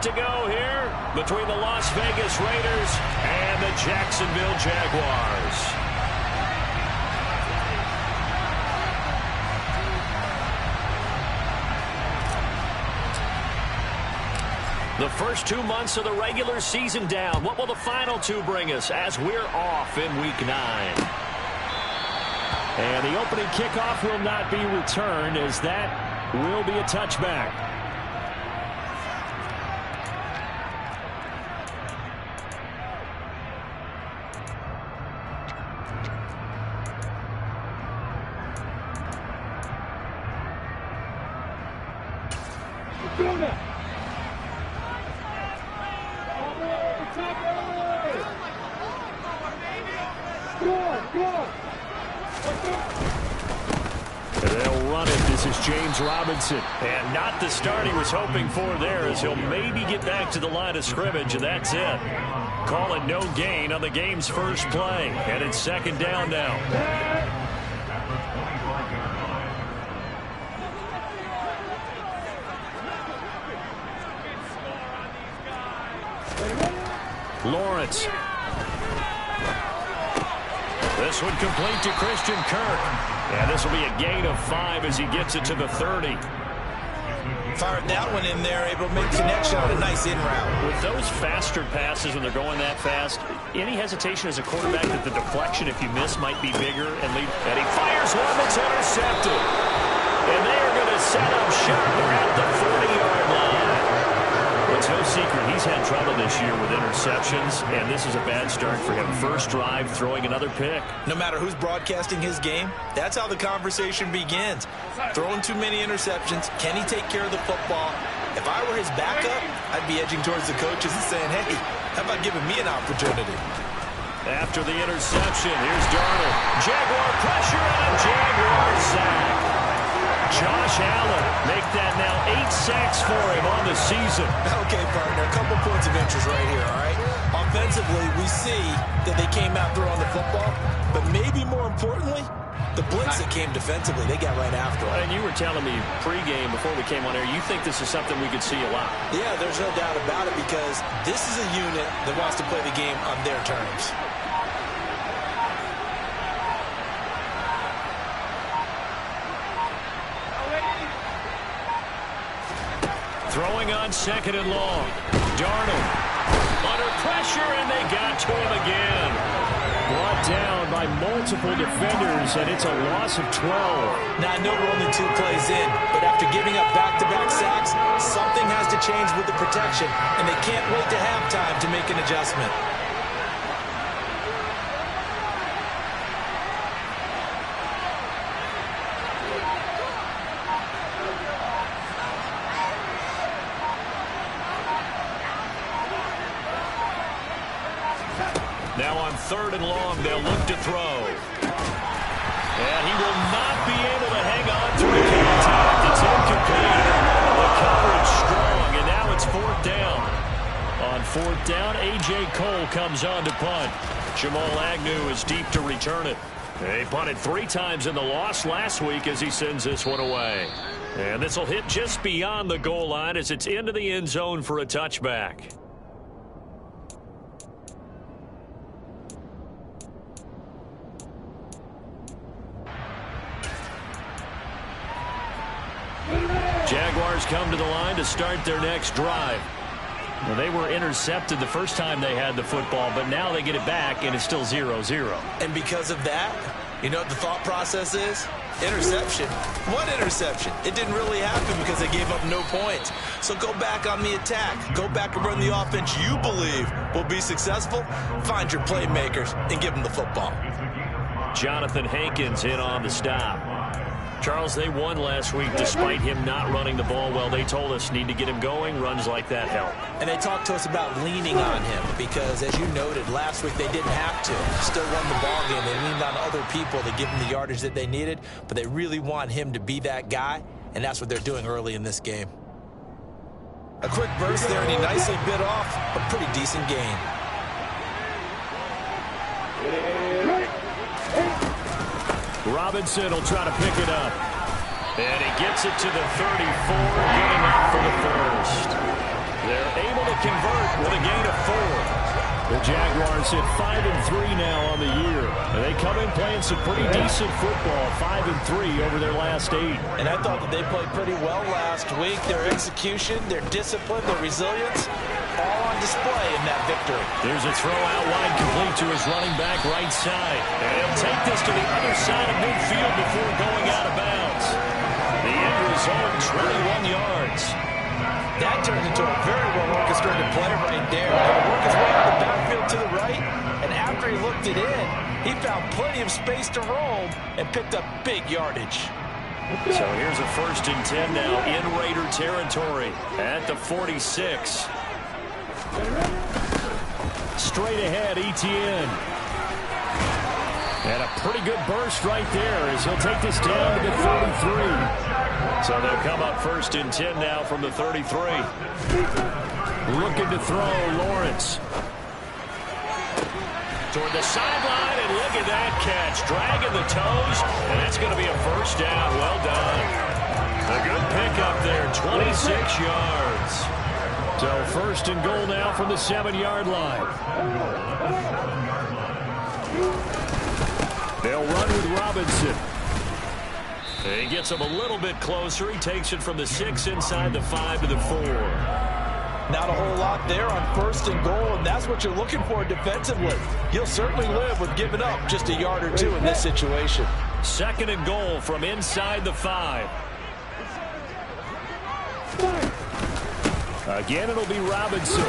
To go here between the Las Vegas Raiders and the Jacksonville Jaguars. The first 2 months of the regular season down. What will the final two bring us as we're off in Week 9? And the opening kickoff will not be returned, as that will be a touchback. They'll run it. This is James Robinson. And not the start he was hoping for there, as he'll maybe get back to the line of scrimmage, and that's it. Call it no gain on the game's first play. And it's second down now. Lawrence. This one complete to Christian Kirk. And this will be a gain of 5 as he gets it to the 30. Fired that one in there, able to make connection on a nice in route. With those faster passes when they're going that fast, any hesitation as a quarterback that the deflection, if you miss, might be bigger and lead. And he fires one that's intercepted. And they are going to set up shop at the 40-yard line. It's no secret he's had trouble this year with interceptions, and this is a bad start for him. First drive, throwing another pick. No matter who's broadcasting his game, that's how the conversation begins. Throwing too many interceptions, can he take care of the football? If I were his backup, I'd be edging towards the coaches and saying, hey, how about giving me an opportunity? After the interception, here's Darnold. Jaguar pressure and a Jaguar sack. Josh Allen make that now 8 sacks for him on the season. Okay, partner, a couple points of interest right here, all right? Offensively, we see that they came out throwing the football, but maybe more importantly, the blitz that came defensively, they got right after him. And you were telling me pregame before we came on air, you think this is something we could see a lot. Yeah, there's no doubt about it, because this is a unit that wants to play the game on their terms. Throwing on second and long. Darnold under pressure, and they got to him again. Brought down by multiple defenders, and it's a loss of 12. Now, I know we're only 2 plays in, but after giving up back-to-back sacks, something has to change with the protection, and they can't wait to halftime to make an adjustment. Now on third and long, they'll look to throw. And he will not be able to hang on to the contact. It's incomplete. The coverage strong, and now it's fourth down. On fourth down, A.J. Cole comes on to punt. Jamal Agnew is deep to return it. They punted 3 times in the loss last week as he sends this one away. And this will hit just beyond the goal line as it's into the end zone for a touchback. Jaguars come to the line to start their next drive. Well, they were intercepted the first time they had the football, but now they get it back, and it's still 0-0. And because of that, you know what the thought process is? Interception. What interception? It didn't really happen because they gave up no points. So go back on the attack. Go back and run the offense you believe will be successful. Find your playmakers and give them the football. Jonathan Hankins in on the stop. Charles, they won last week despite him not running the ball well. They told us need to get him going. Runs like that help. And they talked to us about leaning on him because, as you noted, last week they didn't have to. Still won the ball game. They leaned on other people to give them the yardage that they needed, but they really want him to be that guy, and that's what they're doing early in this game. A quick burst there, and he nicely bit off a pretty decent gain. Robinson will try to pick it up. And he gets it to the 34, getting up for the first. They're able to convert with a gain of 4. The Jaguars hit 5-3 now on the year. And they come in playing some pretty decent football, 5-3 over their last 8. And I thought that they played pretty well last week. Their execution, their discipline, their resilience, all on display in that victory. There's a throw out wide, complete to his running back right side. And he'll take this to the other side of midfield before going out of bounds. The end result, 21 yards. That turned into a very well-orchestrated play right there. He'll work his way out of the backfield to the right, and after he looked it in, he found plenty of space to roam and picked up big yardage. So here's a 1st and 10 now in Raider territory at the 46. Straight ahead, Etienne. And a pretty good burst right there as he'll take this down to the 33. So they'll come up 1st and 10 now from the 33. Looking to throw, Lawrence. Toward the sideline, and look at that catch. Dragging the toes, and that's going to be a 1st down. Well done. A good pickup there, 26 yards. So 1st and goal now from the 7-yard line. They'll run with Robinson. He gets him a little bit closer. He takes it from the 6 inside the 5 to the 4. Not a whole lot there on 1st and goal, and that's what you're looking for defensively. You'll certainly live with giving up just a yard or 2 in this situation. 2nd and goal from inside the 5. Again, it'll be Robinson.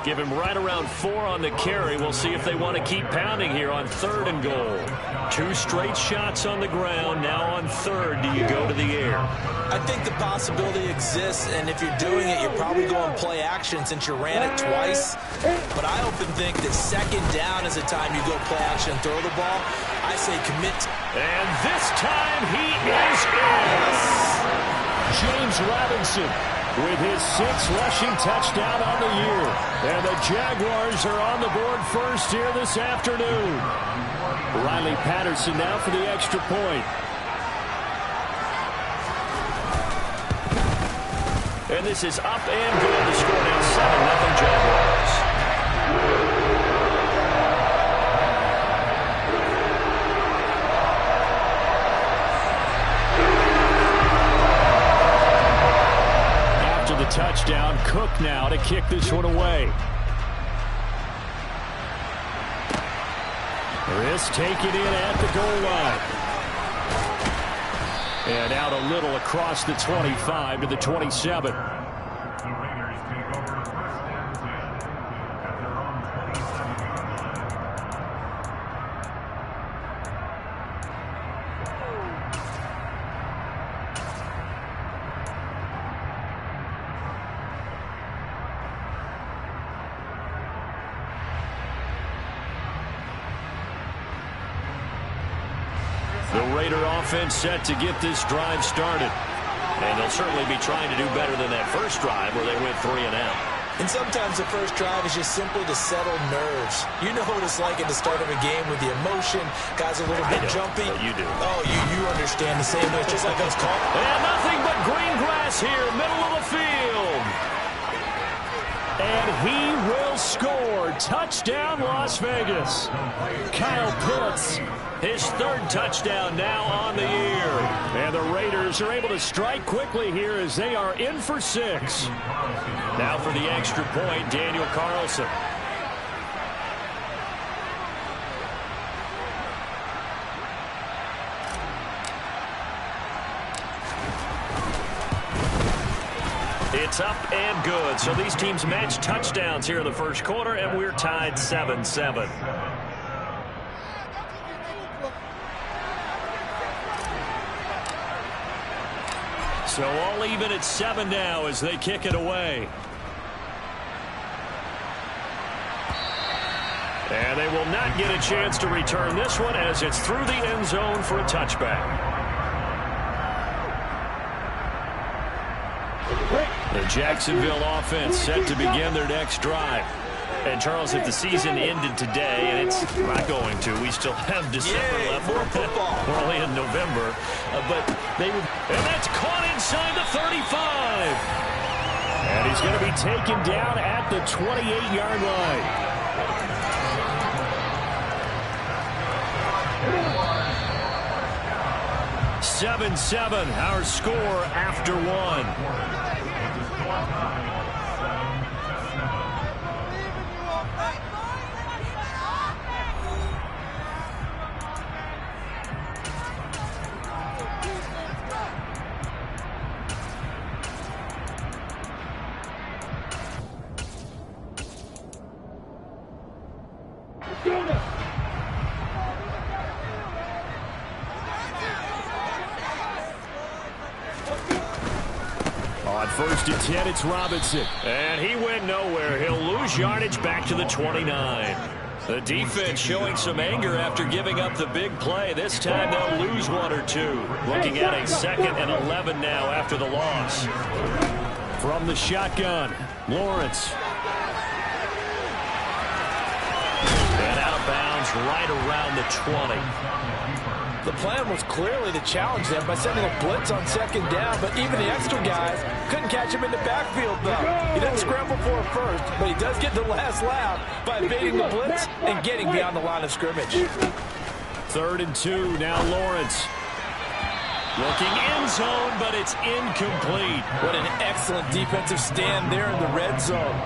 Give him right around 4 on the carry. We'll see if they want to keep pounding here on 3rd and goal. 2 straight shots on the ground. Now on 3rd, do you go to the air? I think the possibility exists, and if you're doing it, you're probably going play action since you ran it twice. But I often think that 2nd down is the time you go play action and throw the ball. I say commit. And this time he is in. James Robinson with his 6th rushing touchdown on the year. And the Jaguars are on the board first here this afternoon. Riley Patterson now for the extra point. And this is up and good. The score now 7-0 Jaguars. Touchdown. Cook now to kick this one away. This taken in at the goal line. And out a little across the 25 to the 27. The Raider offense set to get this drive started. And they'll certainly be trying to do better than that first drive where they went 3 and out. And sometimes the first drive is just simply to settle nerves. You know what it's like at the start of a game with the emotion. Guys a little bit jumpy. You do. Oh, you understand the same way. It's just like us calling. And nothing but green grass here, middle of the field. And he will score. Touchdown, Las Vegas. Kyle Pitts, his 3rd touchdown now on the year. And the Raiders are able to strike quickly here as they are in for 6. Now for the extra point, Daniel Carlson. It's up and good. So these teams match touchdowns here in the first quarter, and we're tied 7-7. So all even at 7 now as they kick it away. And they will not get a chance to return this one as it's through the end zone for a touchback. The Jacksonville offense set to begin their next drive. And, Charles, if the season ended today, and it's not going to, we still have December left. More football. We're only in November. But they would, and that's caught inside the 35. And he's going to be taken down at the 28-yard line. 7-7, our score after one. On 1st and 10, it's Robinson. And he went nowhere. He'll lose yardage back to the 29. The defense showing some anger after giving up the big play. This time they'll lose one or two. Looking at a 2nd and 11 now after the loss. From the shotgun, Lawrence. And out of bounds right around the 20. The plan was clearly to challenge them by sending a blitz on 2nd down, but even the extra guys couldn't catch him in the backfield, though. He didn't scramble for it first, but he does get the last laugh by evading the blitz and getting beyond the line of scrimmage. 3rd and 2, now Lawrence. Looking end zone, but it's incomplete. What an excellent defensive stand there in the red zone.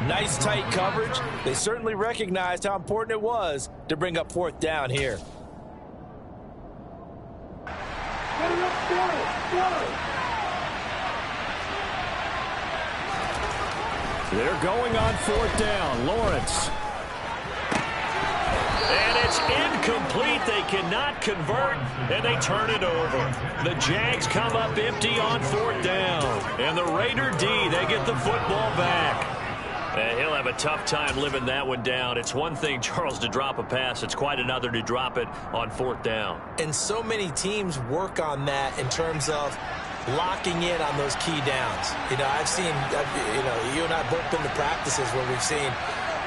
Nice tight coverage. They certainly recognized how important it was to bring up 4th down here. They're going on 4th down. Lawrence. And it's incomplete. They cannot convert, and they turn it over. The Jags come up empty on 4th down. And the Raider D, they get the football back. And he'll have a tough time living that one down. It's one thing, Charles, to drop a pass. It's quite another to drop it on 4th down. And so many teams work on that in terms of locking in on those key downs. You know, I've seen, you and I both been to practices where we've seen,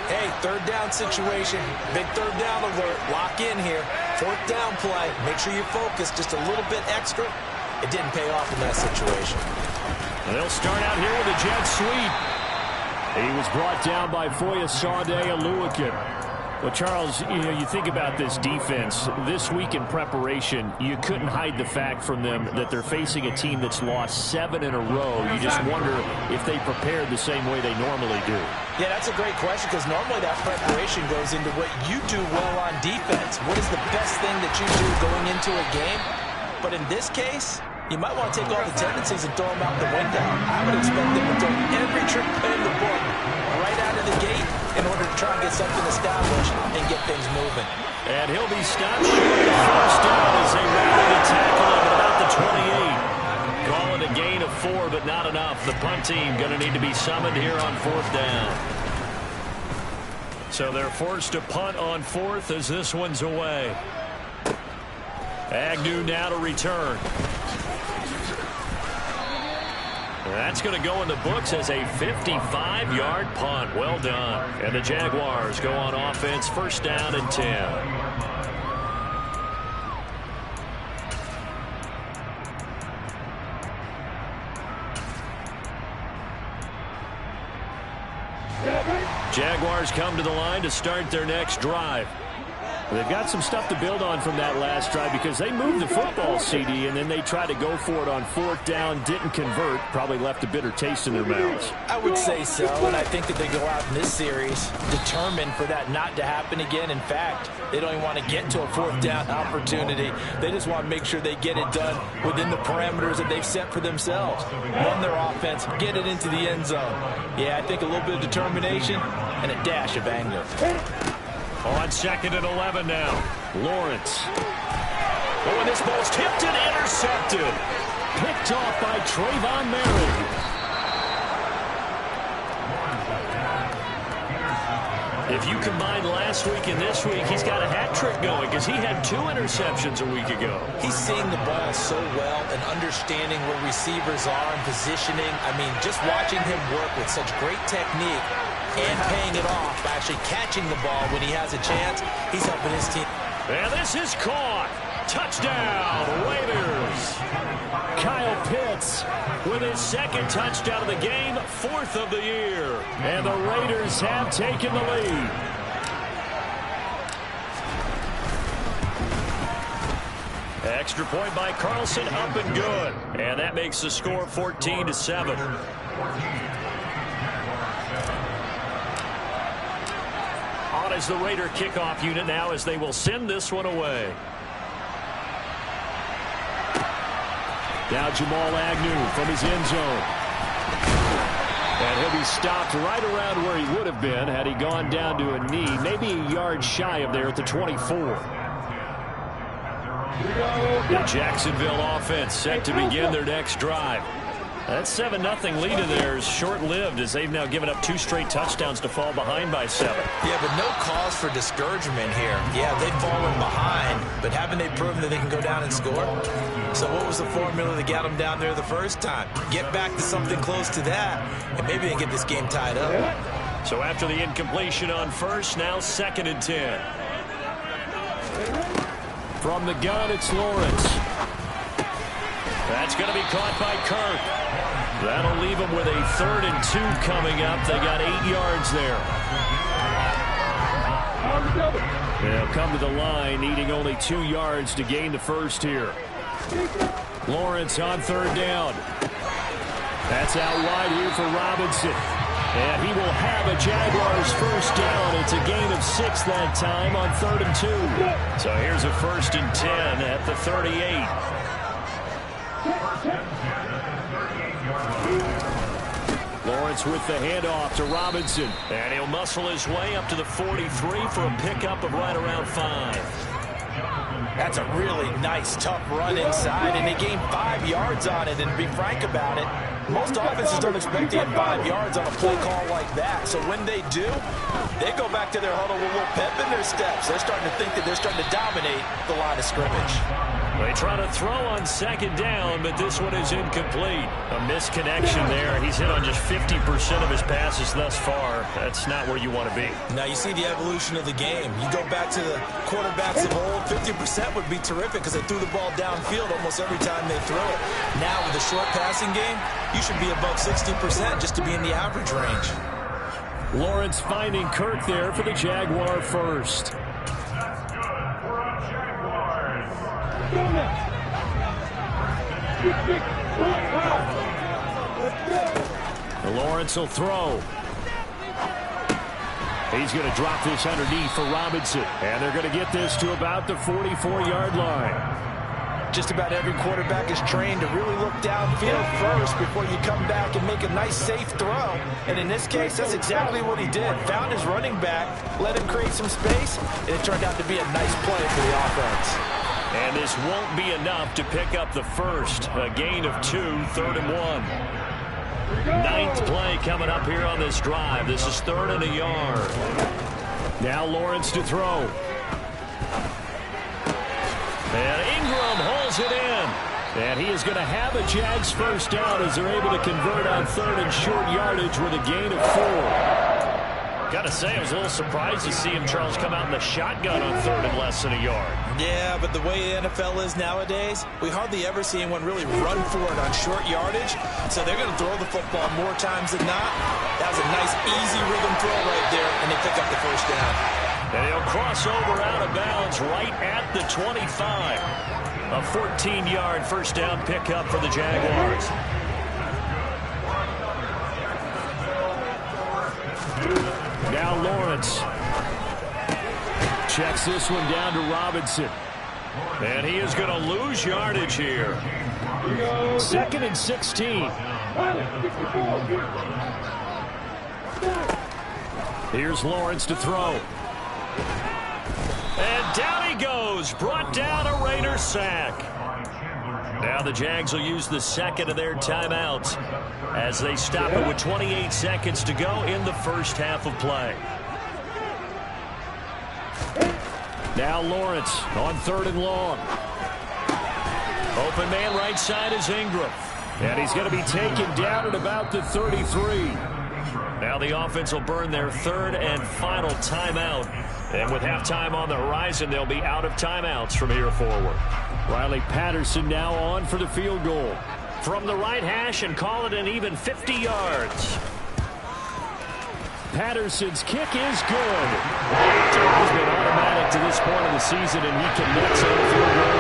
hey, 3rd down situation, big 3rd down alert, lock in here, 4th down play, make sure you focus just a little bit extra. It didn't pay off in that situation. And they'll start out here with a jet sweep. He was brought down by Foyesade Oluokun. Well, Charles, you think about this defense. This week in preparation, you couldn't hide the fact from them that they're facing a team that's lost 7 in a row. You just wonder if they prepared the same way they normally do. Yeah, that's a great question, because normally that preparation goes into what you do well on defense. What is the best thing that you do going into a game? But in this case, you might want to take all the tendencies and throw them out the window. I would expect them to throw every trick play in the book right out of the gate in order to try and get something established and get things moving. And he'll be stopped short of 1st down as they rally to tackle him at about the 28. Calling a gain of 4, but not enough. The punt team going to need to be summoned here on 4th down. So they're forced to punt on 4th as this one's away. Agnew now to return. That's going to go in the books as a 55-yard punt. Well done. And the Jaguars go on offense, 1st down and 10. Jaguars come to the line to start their next drive. They've got some stuff to build on from that last drive because they moved the football, CD, and then they tried to go for it on 4th down, didn't convert, probably left a bitter taste in their mouths. I would say so, and I think that they go out in this series determined for that not to happen again. In fact, they don't even want to get to a 4th down opportunity. They just want to make sure they get it done within the parameters that they've set for themselves. Run their offense, get it into the end zone. Yeah, I think a little bit of determination and a dash of anger. On 2nd and 11 now. Lawrence. Oh, and this ball's tipped and intercepted. Picked off by Trayvon Merritt. If you combine last week and this week, he's got a hat trick going because he had 2 interceptions a week ago. He's seeing the ball so well and understanding where receivers are and positioning. I mean, just watching him work with such great technique and paying it off by actually catching the ball when he has a chance. He's helping his team. And this is caught. Touchdown, Raiders. Kyle Pitts with his second touchdown of the game, 4th of the year. And the Raiders have taken the lead. Extra point by Carlson, up and good. And that makes the score 14-7. On is the Raider kickoff unit now as they will send this one away. Now Jamal Agnew from his end zone. And he'll be stopped right around where he would have been had he gone down to a knee, maybe a yard shy of there at the 24. The Jacksonville offense set to begin their next drive. That 7-0 lead of theirs short-lived as they've now given up 2 straight touchdowns to fall behind by 7. Yeah, but no cause for discouragement here. Yeah, they've fallen behind, but haven't they proven that they can go down and score? So what was the formula that got them down there the first time? Get back to something close to that, and maybe they get this game tied up. So after the incompletion on first, now 2nd and 10. From the gun, it's Lawrence. That's going to be caught by Kirk. That'll leave them with a 3rd and 2 coming up. They got 8 yards there. They'll come to the line, needing only 2 yards to gain the first here. Lawrence on 3rd down. That's out wide here for Robinson. And he will have a Jaguars first down. It's a gain of 6 that time on 3rd and 2. So here's a 1st and 10 at the 38. Lawrence with the handoff to Robinson. And he'll muscle his way up to the 43 for a pickup of right around 5. That's a really nice, tough run inside, and they gained 5 yards on it. And to be frank about it, most offenses don't expect to get 5 yards on a play call like that. So when they do, they go back to their huddle with a little pep in their steps. They're starting to think that they're starting to dominate the line of scrimmage. They try to throw on 2nd down, but this one is incomplete. A misconnection there. He's hit on just 50% of his passes thus far. That's not where you want to be. Now you see the evolution of the game. You go back to the quarterbacks of old, 50% would be terrific because they threw the ball downfield almost every time they throw it. Now with a short passing game, you should be above 60% just to be in the average range. Lawrence finding Kirk there for the Jaguar first. Lawrence will throw. He's going to drop this underneath for Robinson. And they're going to get this to about the 44-yard line. Just about every quarterback is trained to really look downfield first before you come back and make a nice, safe throw. And in this case, that's exactly what he did. Found his running back, let him create some space, and it turned out to be a nice play for the offense. And this won't be enough to pick up the first. A gain of 2, 3rd and 1. 9th play coming up here on this drive. This is 3rd and a yard. Now Lawrence to throw. And Ingram holds it in. And he is going to have a Jags first down as they're able to convert on 3rd and short yardage with a gain of 4. Got to say, I was a little surprised to see him, Charles, come out in the shotgun on 3rd and less than a yard. Yeah, but the way the NFL is nowadays, we hardly ever see anyone really run for it on short yardage. So they're going to throw the football more times than not. That was a nice, easy rhythm throw right there, and they pick up the first down. And he'll cross over out of bounds right at the 25. A 14-yard first down pickup for the Jaguars. Now Lawrence checks this one down to Robinson. And he is going to lose yardage here. 2nd and 16. Here's Lawrence to throw. And down he goes. Brought down a Raider sack. Now the Jags will use the 2nd of their timeouts as they stop it with 28 seconds to go in the first half of play. Now Lawrence on 3rd and long. Open man right side is Ingram. And he's going to be taken down at about the 33. Now the offense will burn their third and final timeout. And with halftime on the horizon, they'll be out of timeouts from here forward. Riley Patterson now on for the field goal. From the right hash and call it an even 50 yards. Patterson's kick is good. He's been automatic to this point of the season, and he connects on the field goal.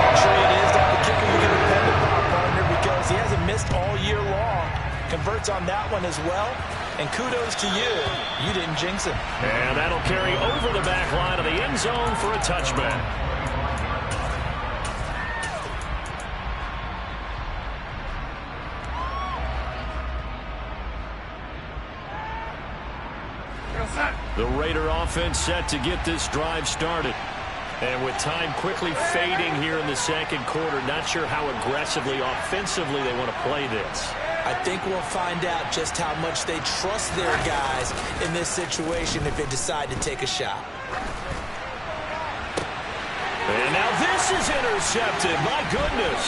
Luxury it is to have a kicker you can depend upon, partner, because he hasn't missed all year long. Converts on that one as well, and kudos to you. You didn't jinx him. And that'll carry over the back line of the end zone for a touchback. The Raider offense set to get this drive started. And with time quickly fading here in the second quarter, not sure how aggressively, offensively they want to play this. I think we'll find out just how much they trust their guys in this situation if they decide to take a shot. And now this is intercepted. My goodness.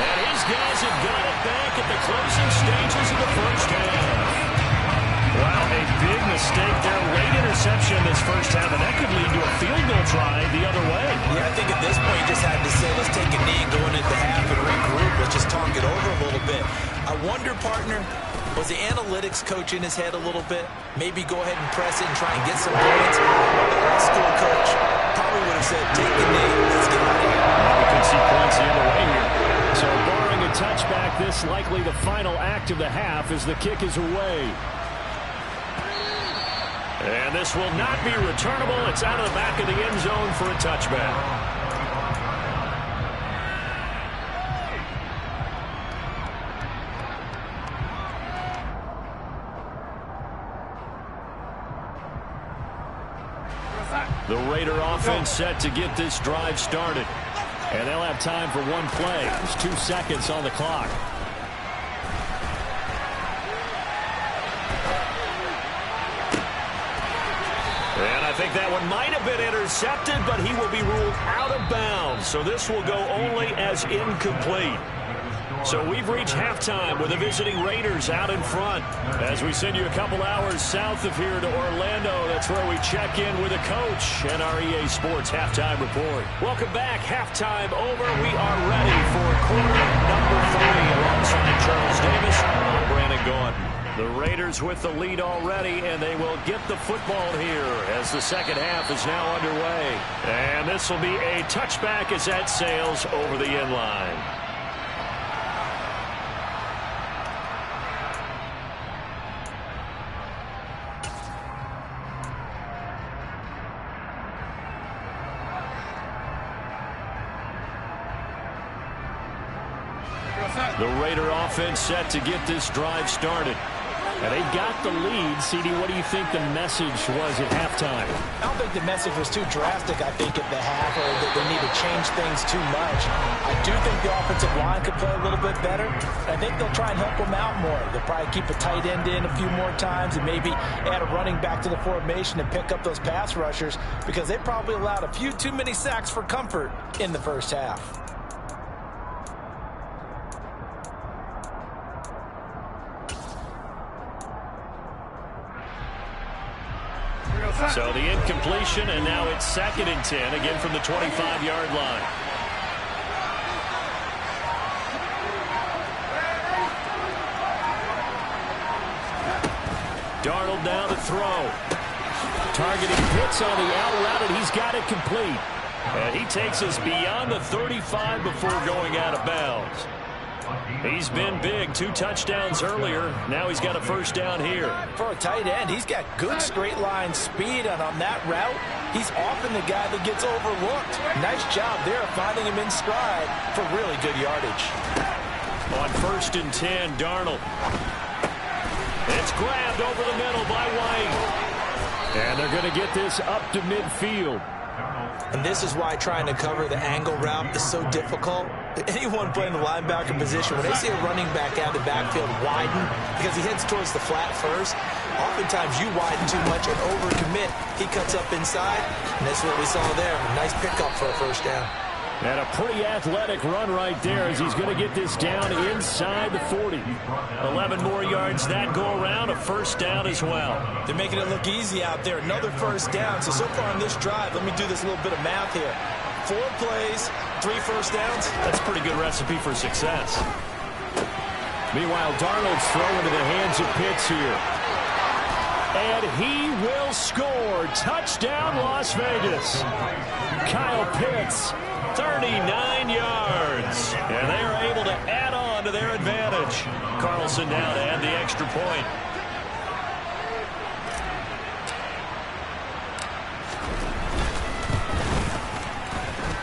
And his guys have got it back at the closing stages of the first half. Wow, a big mistake there. Late interception this first half, and that could lead to a field goal try the other way. Yeah, I think at this point you just had to say, let's take a knee going into half and regroup. Let's just talk it over a little bit. I wonder, partner, was the analytics coach in his head a little bit? Maybe go ahead and press it and try and get some points. The old school coach probably would have said, take the knee, let's get out of here. Well, we could see points the other way here. So barring a touchback, this likely the final act of the half as the kick is away. And this will not be returnable. It's out of the back of the end zone for a touchback. The Raider offense set to get this drive started. And they'll have time for one play. There's 2 seconds on the clock. And I think that one might have been intercepted, but he will be ruled out of bounds. So this will go only as incomplete. So we've reached halftime with the visiting Raiders out in front. As we send you a couple hours south of here to Orlando, that's where we check in with a coach and our EA Sports halftime report. Welcome back. Halftime over. We are ready for quarter number 3 alongside Charles Davis. I'm Brandon Gaudin. The Raiders with the lead already, and they will get the football here as the second half is now underway. And this will be a touchback as that sails over the end line. The Raider offense set to get this drive started. And they've got the lead. CD, what do you think the message was at halftime? I don't think the message was too drastic, I think, at the half, or that they need to change things too much. I do think the offensive line could play a little bit better. I think they'll try and help them out more. They'll probably keep a tight end in a few more times and maybe add a running back to the formation and pick up those pass rushers, because they probably allowed a few too many sacks for comfort in the first half. So the incompletion, and now it's 2nd and 10, again from the 25-yard line. Darnold down to throw. Targeting Pitts on the out route, and he's got it complete. And he takes us beyond the 35 before going out of bounds. He's been big, 2 touchdowns earlier. Now he's got a first down here. For a tight end, he's got good straight line speed, and on that route, he's often the guy that gets overlooked. Nice job there of finding him in stride for really good yardage. On 1st and 10, Darnold. It's grabbed over the middle by White. And they're going to get this up to midfield. And this is why trying to cover the angle route is so difficult. Anyone playing the linebacker position, when they see a running back out of the backfield widen, because he heads towards the flat first, oftentimes you widen too much and overcommit. He cuts up inside, and that's what we saw there. A nice pickup for a first down. And a pretty athletic run right there as he's going to get this down inside the 40. 11 more yards that go around, a first down as well. They're making it look easy out there. Another first down. So far on this drive, let me do this little bit of math here. 4 plays, 3 first downs. That's a pretty good recipe for success. Meanwhile, Darnold's throw into the hands of Pitts here. And he will score. Touchdown, Las Vegas. Kyle Pitts. 39 yards. And they are able to add on to their advantage. Carlson now to add the extra point.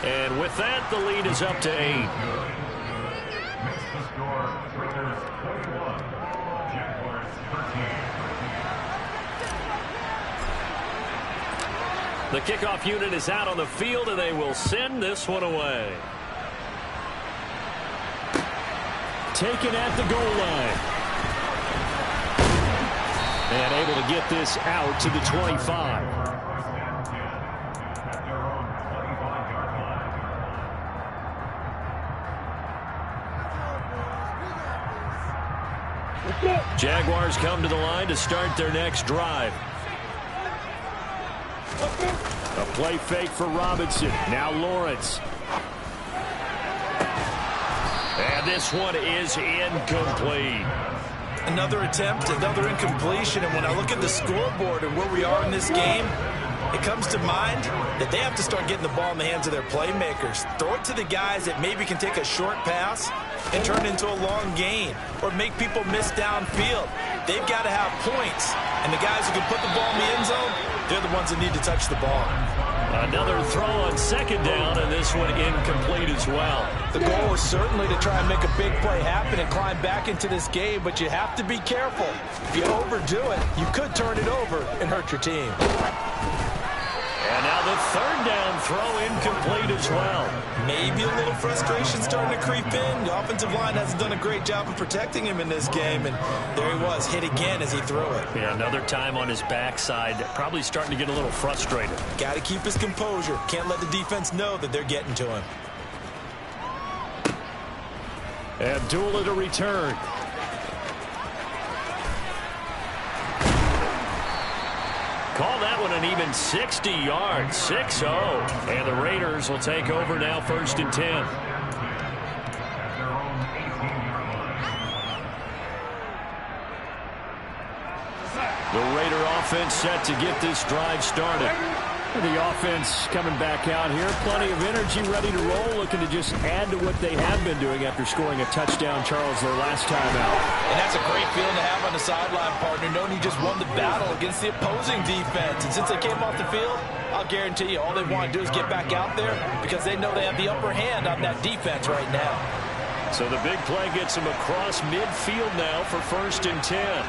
And with that, the lead is up to 8. The kickoff unit is out on the field, and they will send this one away. Taken at the goal line. And able to get this out to the 25. Jaguars come to the line to start their next drive. A play fake for Robinson. Now Lawrence. And this one is incomplete. Another attempt, another incompletion. And when I look at the scoreboard and where we are in this game, it comes to mind that they have to start getting the ball in the hands of their playmakers. Throw it to the guys that maybe can take a short pass and turn it into a long gain or make people miss downfield. They've got to have points. And the guys who can put the ball in the end zone, they're the ones that need to touch the ball. Another throw on second down, and this one incomplete as well. The goal is certainly to try and make a big play happen and climb back into this game, but you have to be careful. If you overdo it, you could turn it over and hurt your team. And now the third down throw incomplete as well. Maybe a little frustration starting to creep in. The offensive line hasn't done a great job of protecting him in this game, and there he was, hit again as he threw it. Yeah, another time on his backside, probably starting to get a little frustrated. Got to keep his composure. Can't let the defense know that they're getting to him. Abdullah to return. Call that one an even 60 yards, 6-0. And the Raiders will take over now, 1st and 10. The Raider offense set to get this drive started. The offense coming back out here. Plenty of energy, ready to roll, looking to just add to what they have been doing after scoring a touchdown, Charles, their last time out. And that's a great feeling to have on the sideline, partner, knowing you just won the battle against the opposing defense. And since they came off the field, I'll guarantee you all they want to do is get back out there because they know they have the upper hand on that defense right now. So the big play gets them across midfield now for 1st and 10.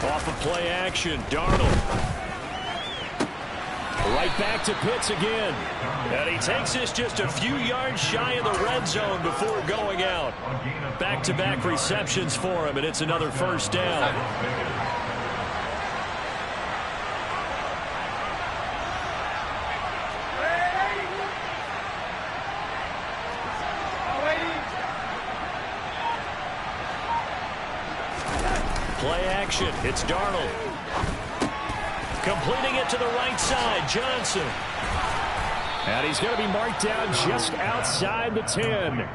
Off of play action, Darnold. Right back to Pitts again. And he takes this just a few yards shy of the red zone before going out. Back-to-back receptions for him, and it's another first down. Play action. It's Darnold. Completing it to the right side. Johnson. And he's going to be marked down just outside the 10.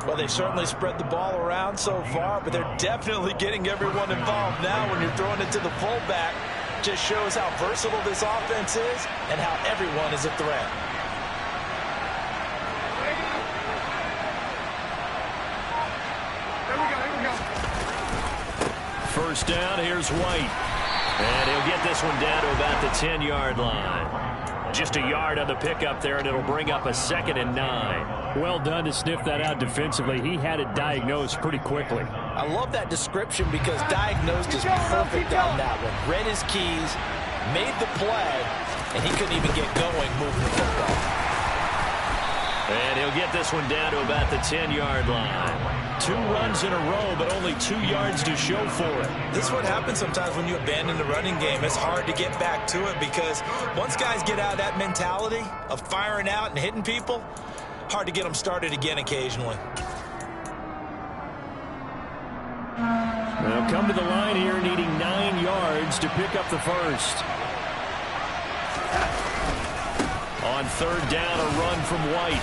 Well, they certainly spread the ball around so far, but they're definitely getting everyone involved now when you're throwing it to the fullback. Just shows how versatile this offense is and how everyone is a threat. First down, here's White. And he'll get this one down to about the 10-yard line. Just a yard on the pickup there, and it'll bring up a 2nd and 9. Well done to sniff that out defensively. He had it diagnosed pretty quickly. I love that description because diagnosed is perfect on that one. Read his keys, made the play, and he couldn't even get going moving the football. And he'll get this one down to about the 10-yard line. 2 runs in a row, but only 2 yards to show for it. This is what happens sometimes when you abandon the running game. It's hard to get back to it because once guys get out of that mentality of firing out and hitting people, hard to get them started again occasionally. They'll come to the line here needing 9 yards to pick up the first. On third down, a run from White.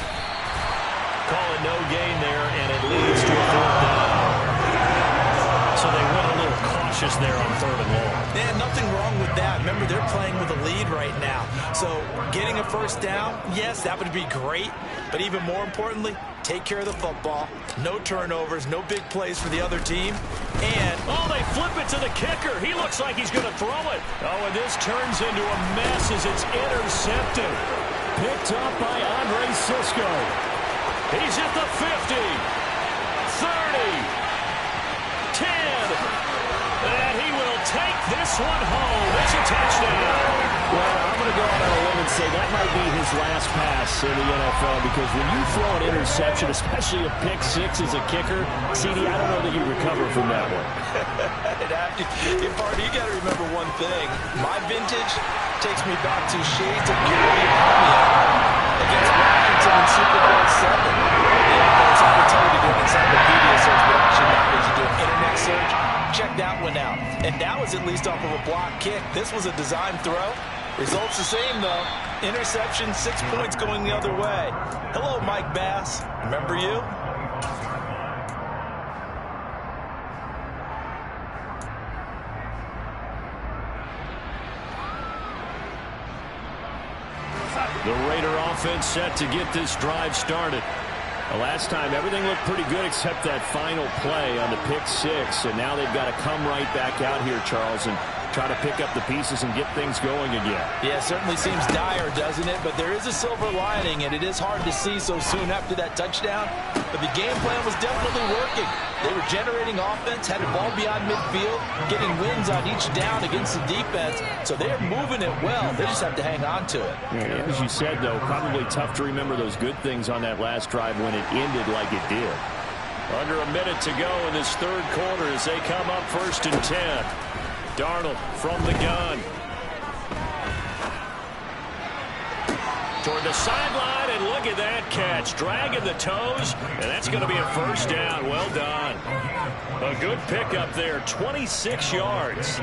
Call it no gain there, and it leads to a fourth down. So they went a little cautious there on third and long. Man, nothing wrong with that. Remember, they're playing with a lead right now. So getting a first down, yes, that would be great. But even more importantly, take care of the football. No turnovers, no big plays for the other team. And oh, they flip it to the kicker. He looks like he's going to throw it. Oh, and this turns into a mess as it's intercepted. Picked up by Andre Cisco. He's at the 50, 30, 10, and he will take this one home. It's a touchdown. Well, I'm going to go out on a limb and say that might be his last pass in the NFL because when you throw an interception, especially a pick six as a kicker, CD, I don't know that you recover from that one. you got to remember one thing. My vintage takes me back to shades of Gary Palmier against Washington in Super Bowl 7. The offense opportunity to do an encyclopedia search, but actually nowadays you do an internet search. Check that one out. And that was at least off of a block kick. This was a design throw. Results the same, though. Interception, 6 points going the other way. Hello, Mike Bass. Remember you? The Raider offense set to get this drive started. The last time, everything looked pretty good except that final play on the pick six. And now they've got to come right back out here, Charles, and try to pick up the pieces and get things going again. Yeah, it certainly seems dire, doesn't it? But there is a silver lining, and it is hard to see so soon after that touchdown. But the game plan was definitely working. They were generating offense, had the ball beyond midfield, getting wins on each down against the defense. So they're moving it well. They just have to hang on to it. Yeah, as you said, though, probably tough to remember those good things on that last drive when it ended like it did. Under a minute to go in this third quarter as they come up 1st and 10. Darnold from the gun. Toward the sideline, and look at that catch. Dragging the toes, and that's going to be a first down. Well done. A good pickup there, 26 yards.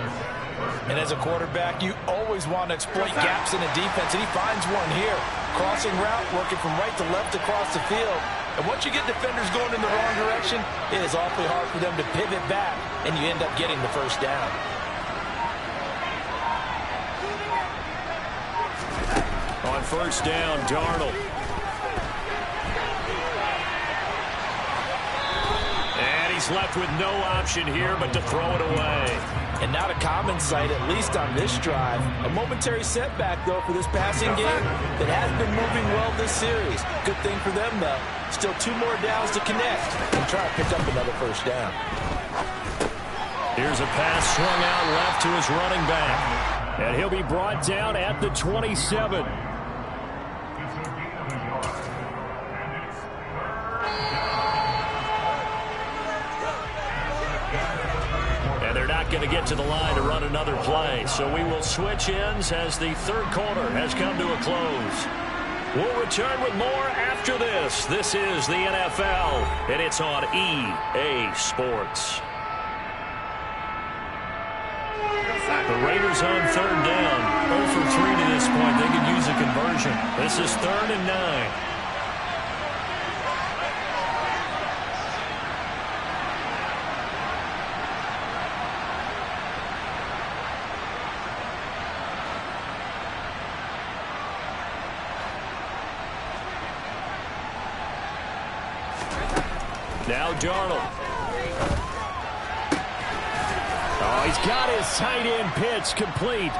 And as a quarterback, you always want to exploit gaps in the defense, and he finds one here. Crossing route, working from right to left across the field. And once you get defenders going in the wrong direction, it is awfully hard for them to pivot back, and you end up getting the first down. On first down, Darnold. And he's left with no option here but to throw it away. And not a common sight, at least on this drive. A momentary setback, though, for this passing game that has been moving well this series. Good thing for them, though. Still 2 more downs to connect and try to pick up another first down. Here's a pass swung out left to his running back. And he'll be brought down at the 27. And they're not going to get to the line to run another play. So we will switch ends as the third quarter has come to a close. We'll return with more after this. This is the NFL, and it's on EA Sports. The Raiders on third down. 0 for 3 to this point. They could use a conversion. This is 3rd and 9. Now Darnold. Oh, he's got his tight end pitch complete.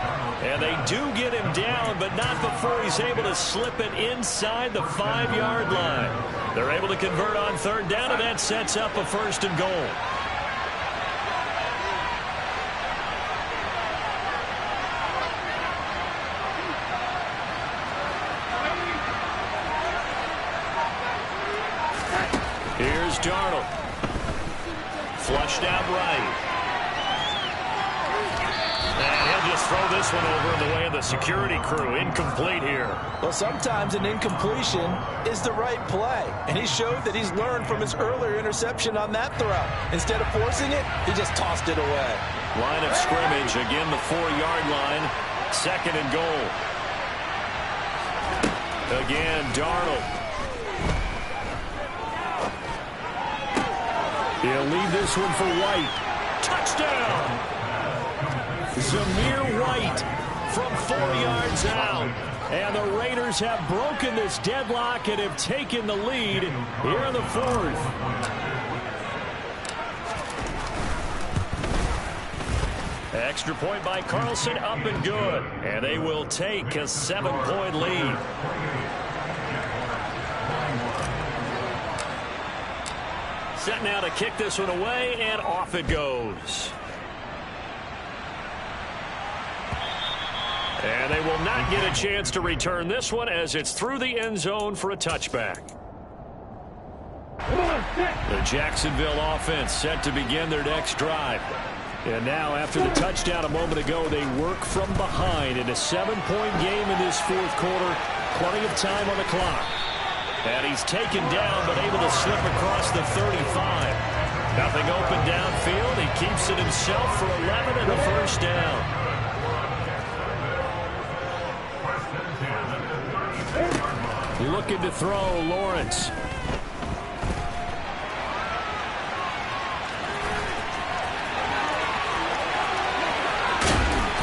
And they do get him down, but not before he's able to slip it inside the 5-yard line. They're able to convert on third down, and that sets up a 1st and goal. Here's Darnold. Flushed out right. And he'll just throw this one over in the way of the security crew. Incomplete here. Well, sometimes an incompletion is the right play. And he showed that he's learned from his earlier interception on that throw. Instead of forcing it, he just tossed it away. Line of scrimmage, again the 4-yard line. 2nd and goal. Again, Darnold. He'll leave this one for White. Touchdown! Zamir White from 4 yards out. And the Raiders have broken this deadlock and have taken the lead here in the 4th. Extra point by Carlson, up and good. And they will take a 7-point lead. Set now to kick this one away, and off it goes. And they will not get a chance to return this one as it's through the end zone for a touchback. The Jacksonville offense set to begin their next drive. And now, after the touchdown a moment ago, they work from behind in a 7-point game in this 4th quarter. Plenty of time on the clock. And he's taken down, but able to slip across the 35. Nothing open downfield. He keeps it himself for 11 and the first down. Looking to throw, Lawrence.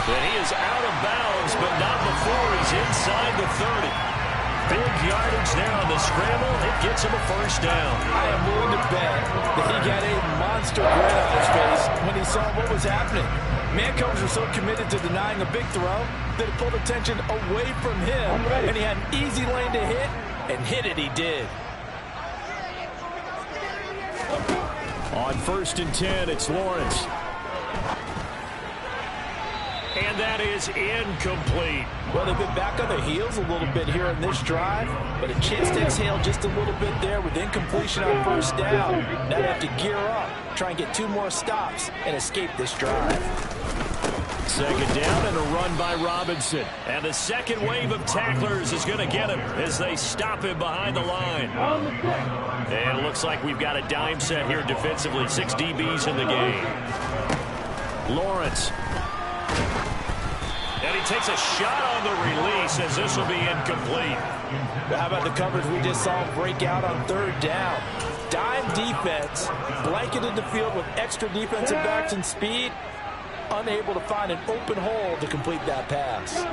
And he is out of bounds, but not before he's inside the 30. Big yardage there on the scramble. It gets him a first down. I am willing to bet that he got a monster grin on his face when he saw what was happening. Man-coverage were so committed to denying a big throw that it pulled attention away from him, and he had an easy lane to hit, and hit it he did. On 1st and 10, it's Lawrence. And that is incomplete. Well, they've been back on their heels a little bit here in this drive, but a chance to exhale just a little bit there with incompletion on first down. Now they have to gear up, try and get 2 more stops, and escape this drive. 2nd down and a run by Robinson. And the second wave of tacklers is going to get him as they stop him behind the line. And it looks like we've got a dime set here defensively. 6 DBs in the game. Lawrence. And he takes a shot on the release as this will be incomplete. How about the coverage we just saw break out on 3rd down? Dime defense, blanketed the field with extra defensive backs and speed, unable to find an open hole to complete that pass.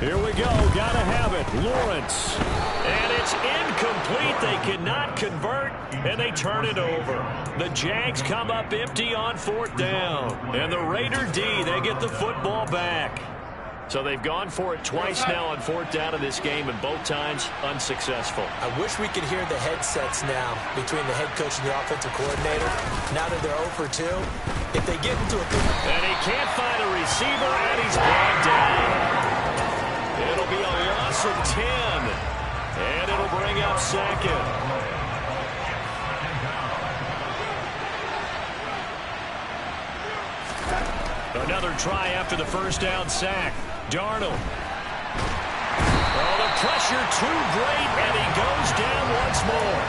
Here we go. Gotta have it. Lawrence. And it's incomplete. They cannot convert, and they turn it over. The Jags come up empty on 4th down. And the Raider D, they get the football back. So they've gone for it twice now on 4th down in this game, and both times unsuccessful. I wish we could hear the headsets now between the head coach and the offensive coordinator. Now that they're 0 for 2, if they get into a... And he can't find a receiver, and he's brought down. It'll be a loss of 10, and it'll bring up 2nd. Another try after the first down sack. Darnold. Oh, the pressure too great, and he goes down once more.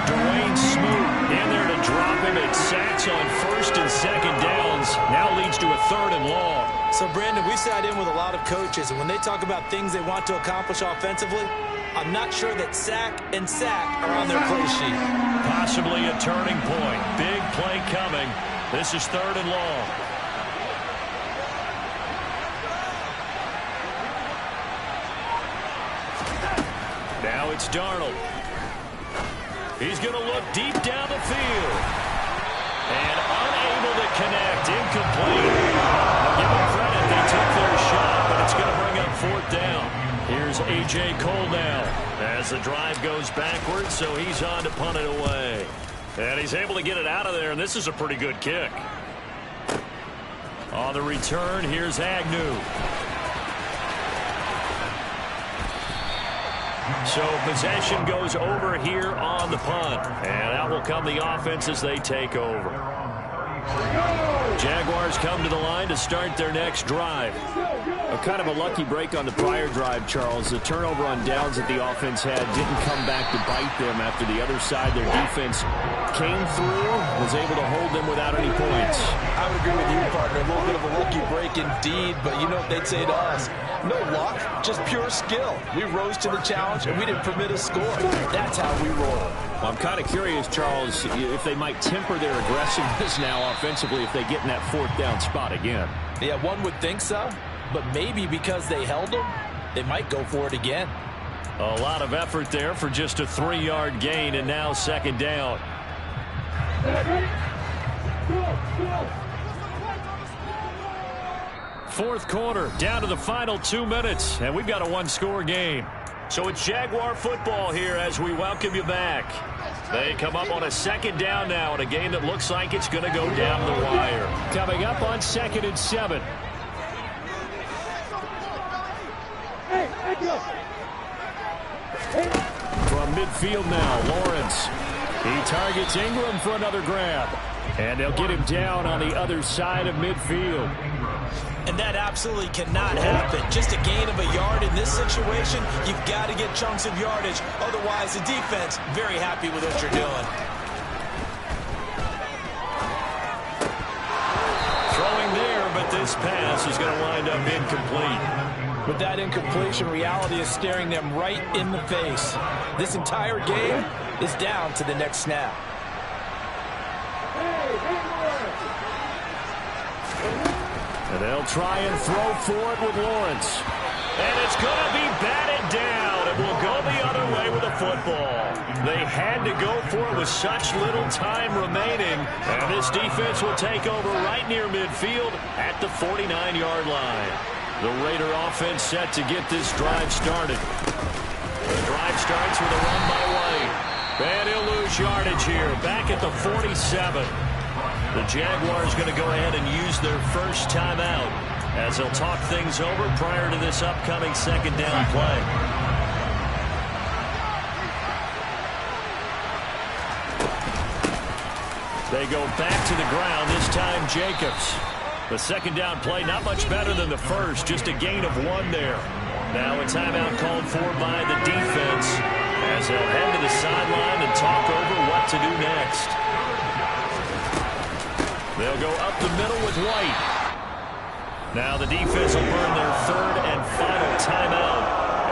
Dwayne Smoot in there to drop him. It sacks on 1st and 2nd downs. Now leads to a 3rd and long. So, Brandon, we sat in with a lot of coaches, and when they talk about things they want to accomplish offensively, I'm not sure that sack and sack are on their play sheet. Possibly a turning point. Big play coming. This is 3rd and long. Now it's Darnold. He's going to look deep down the field. And unable to connect. Incomplete. I'll give them credit. They took their shot, but it's going to bring up 4th down. Here's A.J. Cole now as the drive goes backwards, so he's on to punt it away. And he's able to get it out of there, and this is a pretty good kick. On the return, here's Agnew. So possession goes over here on the punt. And out will come the offense as they take over. Jaguars come to the line to start their next drive. Kind of a lucky break on the prior drive, Charles. The turnover on downs that the offense had didn't come back to bite them after the other side. Their defense came through, was able to hold them without any points. I would agree with you, partner. A little bit of a lucky break indeed, but you know what they'd say to us? No luck, just pure skill. We rose to the challenge, and we didn't permit a score. That's how we roll. Well, I'm kind of curious, Charles, if they might temper their aggressiveness now offensively if they get in that fourth down spot again. Yeah, one would think so. But maybe because they held them, they might go for it again. A lot of effort there for just a 3-yard gain, and now second down. Fourth quarter, down to the final 2 minutes, and we've got a one-score game. So it's Jaguar football here as we welcome you back. They come up on a second down now in a game that looks like it's going to go down the wire. Coming up on 2nd and 7. From midfield now, Lawrence. He targets Ingram for another grab. And they'll get him down on the other side of midfield. And that absolutely cannot happen. Just a gain of a yard in this situation, you've got to get chunks of yardage. Otherwise, the defense, very happy with what you're doing. Throwing there, but this pass is going to wind up incomplete. With that incompletion, reality is staring them right in the face. This entire game is down to the next snap. And they'll try and throw for it with Lawrence. And it's going to be batted down. It will go the other way with the football. They had to go for it with such little time remaining. And this defense will take over right near midfield at the 49-yard line. The Raider offense set to get this drive started. The drive starts with a run by White. And he'll lose yardage here, back at the 47. The Jaguars going to go ahead and use their first timeout as they'll talk things over prior to this upcoming second down play. They go back to the ground, this time Jacobs. The second down play, not much better than the first, just a gain of 1 there. Now a timeout called for by the defense as they'll head to the sideline and talk over what to do next. They'll go up the middle with White. Now the defense will burn their third and final timeout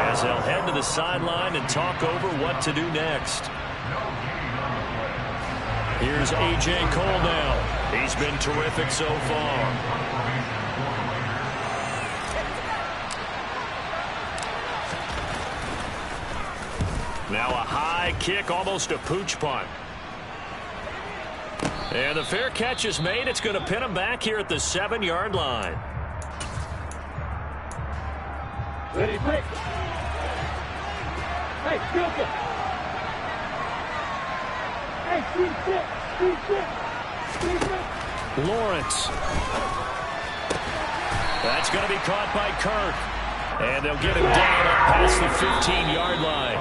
as they'll head to the sideline and talk over what to do next. Here's A.J. Cole now. He's been terrific so far. Now a high kick, almost a pooch punt. And the fair catch is made. It's going to pin him back here at the 7-yard line. Ready, quick. Hey, Joker. Hey, 3-6. Lawrence. That's going to be caught by Kirk. And they'll get him down up past the 15-yard line.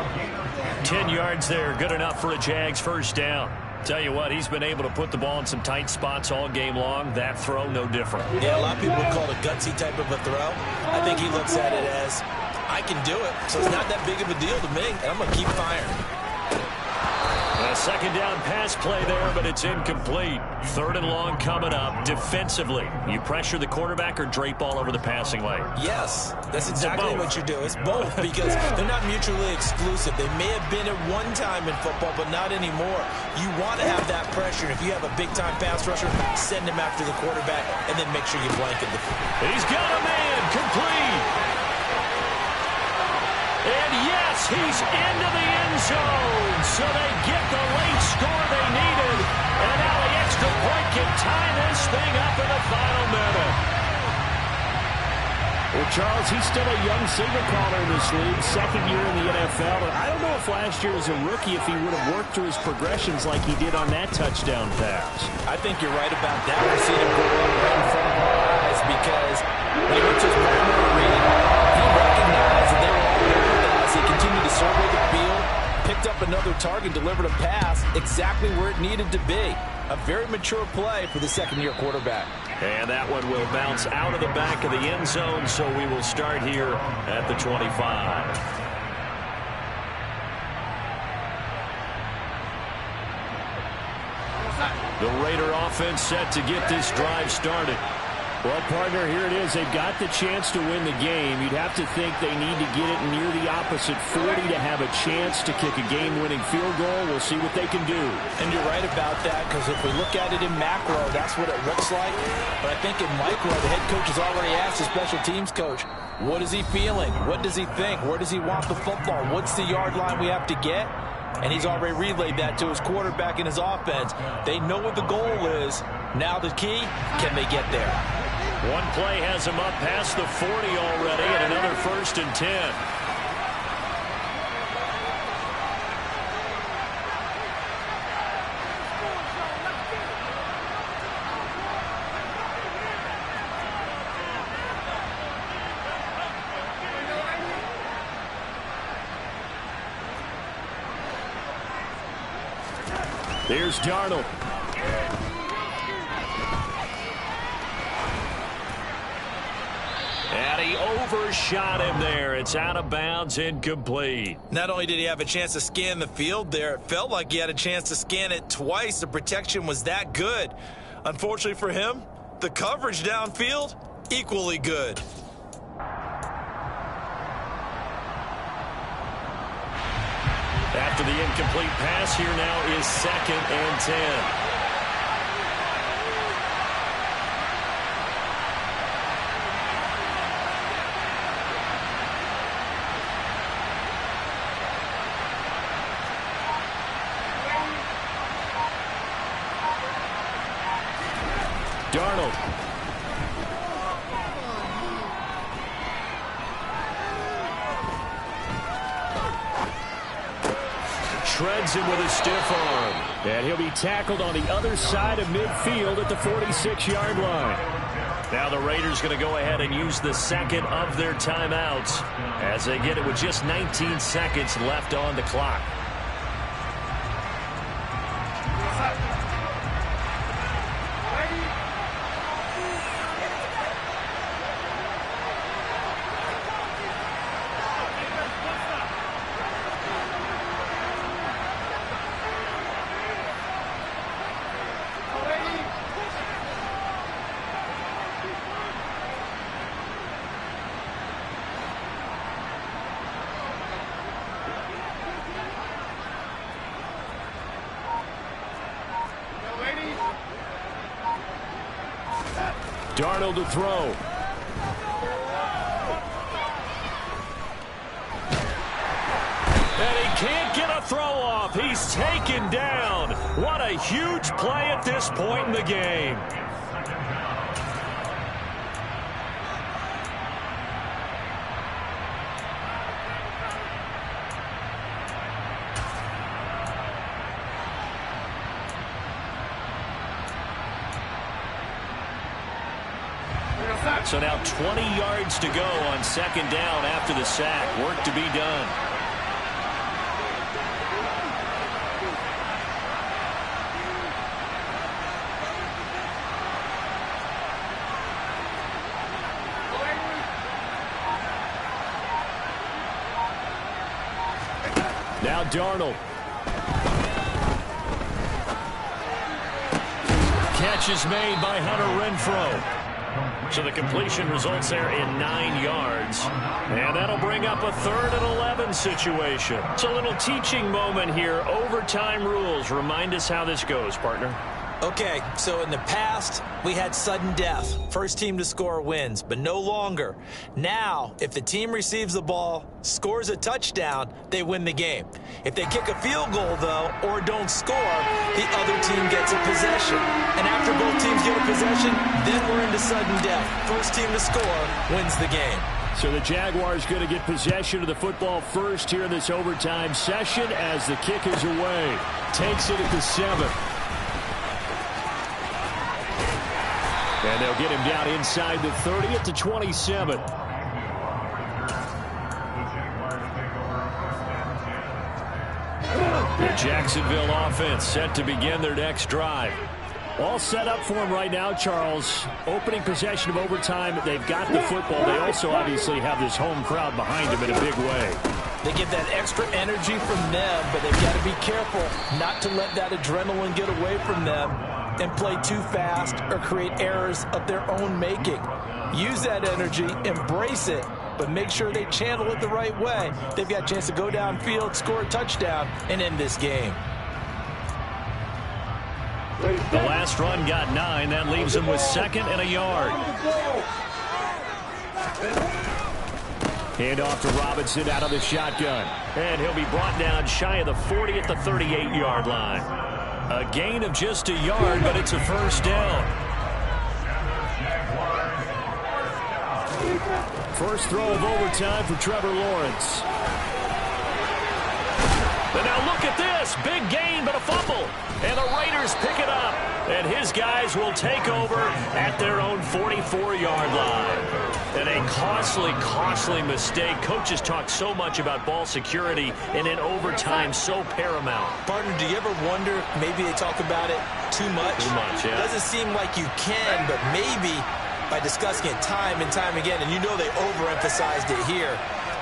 10 yards there, good enough for a Jags first down. Tell you what, he's been able to put the ball in some tight spots all game long. That throw, no different. Yeah, a lot of people would call it a gutsy type of a throw. I think he looks at it as, I can do it, so it's not that big of a deal to me, and I'm going to keep firing. A second down pass play there, but it's incomplete. Third and long coming up. Defensively, you pressure the quarterback or drape all over the passing lane? Yes, that's exactly what you do. It's both because they're not mutually exclusive. They may have been at one time in football, but not anymore. You want to have that pressure. If you have a big-time pass rusher, send him after the quarterback, and then make sure you blanket the field. He's got a man complete. And yes, he's into the end zone. So they get the late score they needed. And now the extra point can tie this thing up in the final minute. Well, Charles, he's still a young signal caller in this league, second year in the NFL. But I don't know if last year as a rookie, if he would have worked through his progressions like he did on that touchdown pass. I think you're right about that. We're seeing him grow up right in front of our eyes because when he went to his primary read, he recognized that they were all there as he continued to survey the target, delivered a pass exactly where it needed to be. A very mature play for the second-year quarterback. And that one will bounce out of the back of the end zone, so we will start here at the 25. The Raider offense set to get this drive started. Well, partner, here it is. They've got the chance to win the game. You'd have to think they need to get it near the opposite 40 to have a chance to kick a game-winning field goal. We'll see what they can do. And you're right about that, because if we look at it in macro, that's what it looks like. But I think in micro, the head coach has already asked the special teams coach, what is he feeling? What does he think? Where does he want the football? What's the yard line we have to get? And he's already relayed that to his quarterback and his offense. They know what the goal is. Now the key, can they get there? One play has him up past the 40 already, and another 1st and 10. Here's Darnold. And he overshot him there. It's out of bounds, incomplete. Not only did he have a chance to scan the field there, it felt like he had a chance to scan it twice. The protection was that good. Unfortunately for him, the coverage downfield, equally good. After the incomplete pass, here now is 2nd and 10. Darnold. Shreds him with a stiff arm. And he'll be tackled on the other side of midfield at the 46-yard line. Now the Raiders going to go ahead and use the second of their timeouts as they get it with just 19 seconds left on the clock. Darnold to throw. And he can't get a throw off. He's taken down. What a huge play at this point in the game. So now 20 yards to go on 2nd down after the sack. Work to be done. Now Darnold. Catch is made by Hunter Renfrow. So the completion results there in 9 yards. And that'll bring up a 3rd and 11 situation. It's a little teaching moment here. Overtime rules. Remind us how this goes, partner. Okay, so in the past, we had sudden death. First team to score wins, but no longer. Now, if the team receives the ball, scores a touchdown, they win the game. If they kick a field goal, though, or don't score, the other team gets a possession. And after both teams get a possession, then we're into sudden death. First team to score wins the game. So the Jaguars going to get possession of the football first here in this overtime session as the kick is away. Takes it at the 7. And they'll get him down inside the 30 at the 27. The Jacksonville offense set to begin their next drive. All set up for him right now, Charles. Opening possession of overtime. They've got the football. They also obviously have this home crowd behind them in a big way. They get that extra energy from them, but they've got to be careful not to let that adrenaline get away from them and play too fast or create errors of their own making. Use that energy, embrace it, but make sure they channel it the right way. They've got a chance to go downfield, score a touchdown, and end this game. The last run got 9. That leaves him with 2nd and a yard. Hand off to Robinson out of the shotgun. And he'll be brought down shy of the 40 at the 38-yard line. A gain of just a yard, but it's a first down. First throw of overtime for Trevor Lawrence. And now look at this. Big gain, but a fumble. And the Raiders pick it up. And his guys will take over at their own 44-yard line. And a costly mistake. Coaches talk so much about ball security, and in overtime, so paramount. Partner, do you ever wonder if maybe they talk about it too much? Too much, yeah. It doesn't seem like you can, but maybe by discussing it time and time again, and you know they overemphasized it here,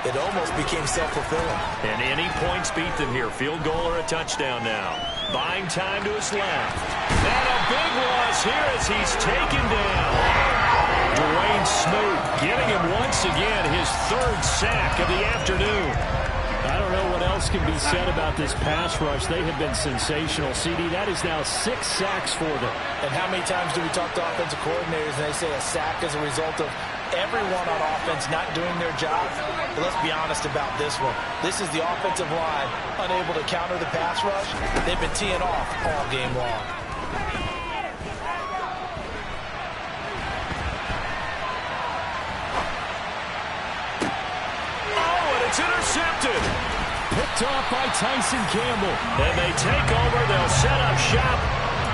it almost became self-fulfilling. And any points beat them here. Field goal or a touchdown now. Buying time to his left. And a big loss here as he's taken down. Dwayne Smoot giving him once again his 3rd sack of the afternoon. I don't know what else can be said about this pass rush. They have been sensational. CD, that is now 6 sacks for them. And how many times do we talk to offensive coordinators and they say a sack is a result of everyone on offense not doing their job? But let's be honest about this one. This is the offensive line unable to counter the pass rush. They've been teeing off all game long. It's intercepted. Picked off by Tyson Campbell. And they take over. They'll set up shop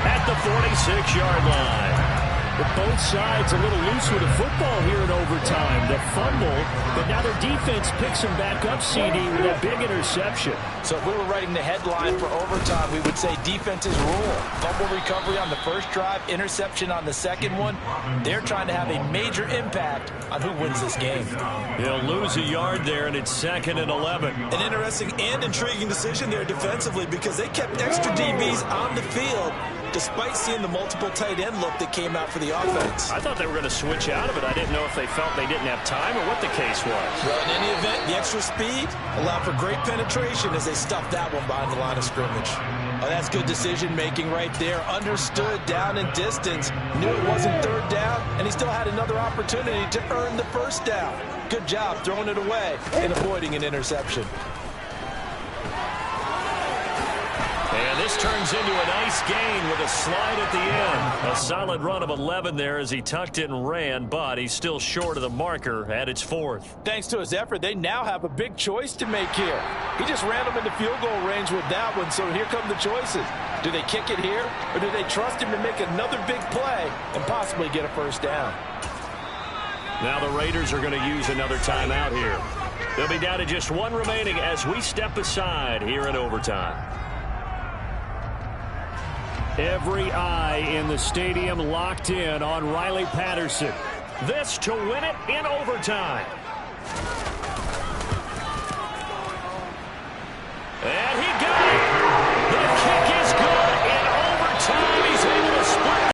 at the 46-yard line. But both sides a little loose with the football here in overtime. The fumble, but now their defense picks them back up, CD, with a big interception. So if we were writing the headline for overtime, we would say defenses rule. Fumble recovery on the first drive, interception on the second one. They're trying to have a major impact on who wins this game. They'll lose a yard there, and it's 2nd and 11. An interesting and intriguing decision there defensively because they kept extra DBs on the field despite seeing the multiple tight end look that came out for the offense. I thought they were going to switch out of it. I didn't know if they felt they didn't have time or what the case was. Well, in any event, the extra speed allowed for great penetration as they stuffed that one behind the line of scrimmage. Oh, that's good decision-making right there. Understood down and distance. Knew it wasn't 3rd down, and he still had another opportunity to earn the 1st down. Good job throwing it away and avoiding an interception. And this turns into a nice gain with a slide at the end. A solid run of 11 there as he tucked it and ran, but he's still short of the marker at its 4th. Thanks to his effort, they now have a big choice to make here. He just ran them into field goal range with that one, so here come the choices. Do they kick it here, or do they trust him to make another big play and possibly get a 1st down? Now the Raiders are going to use another timeout here. They'll be down to just 1 remaining as we step aside here in overtime. Every eye in the stadium locked in on Riley Patterson. This to win it in overtime.